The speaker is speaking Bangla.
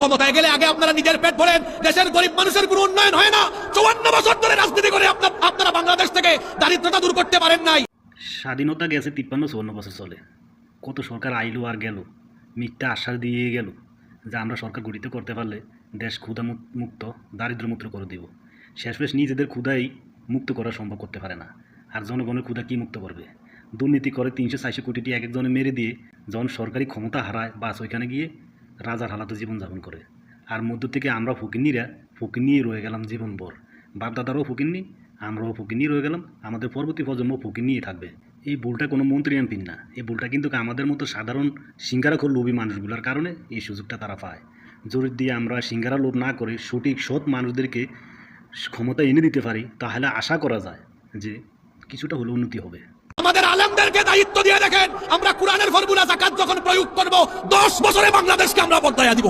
ক্ষমতায় গেলে আগে আপনারা নিজের পেট ভরেন, দেশের গরিব মানুষের কোনো উন্নয়ন হয় না। 54 বছর ধরে রাজনীতি করে আপনারা বাংলাদেশ থেকে দারিদ্রতা দূর করতে পারেন নাই। স্বাধীনতা গেছে 53-54 বছর চলে, কত সরকার আইলো আর গেল, মিথ্যা আশ্বাস দিয়ে গেল যে আমরা সরকার গঠিত করতে পারলে দেশ ক্ষুধা মুক্ত দারিদ্র মুক্ত করে দিব। শেষমেশ নিজেদের ক্ষুধাই মুক্ত করা সম্ভব করতে পারে না, আর জনগণের ক্ষুধা কী মুক্ত করবে? দুর্নীতি করে 300-400 কোটিটি এক একজনে মেরে দিয়ে যখন সরকারি ক্ষমতা হারায় বাস ওইখানে গিয়ে রাজার হালাতে জীবনযাপন করে। আর মধ্য থেকে আমরা ফকিন্নিই রয়ে গেলাম জীবনভর। বাপদাদারাও ফকিন্নি, আমরাও ফকিন্নি রয়ে গেলাম, আমাদের পরবর্তী প্রজন্ম ফকিন্নিই থাকবে। এই ভুলটা কোনো মন্ত্রী এমপির না, এই ভুলটা কিন্তু আমাদের মতো সাধারণ সিঙ্গারাখোর লোভী মানুষগুলোর কারণে এই সুযোগটা তারা পায়। জোর দিয়ে আমরা সিঙ্গারা লোভ না করে সঠিক সৎ মানুষদেরকে ক্ষমতা এনে দিতে পারি, তাহলে আশা করা যায় যে কিছুটা হলে উন্নতি হবে। আমাদের আলেমদেরকে দায়িত্ব দিয়ে দেখেন, আমরা কোরআনের ফর্মুলা যাকাত যখন প্রয়োগ করব 10 বছরে বাংলাদেশকে আমরা বদলাইয়া দিব।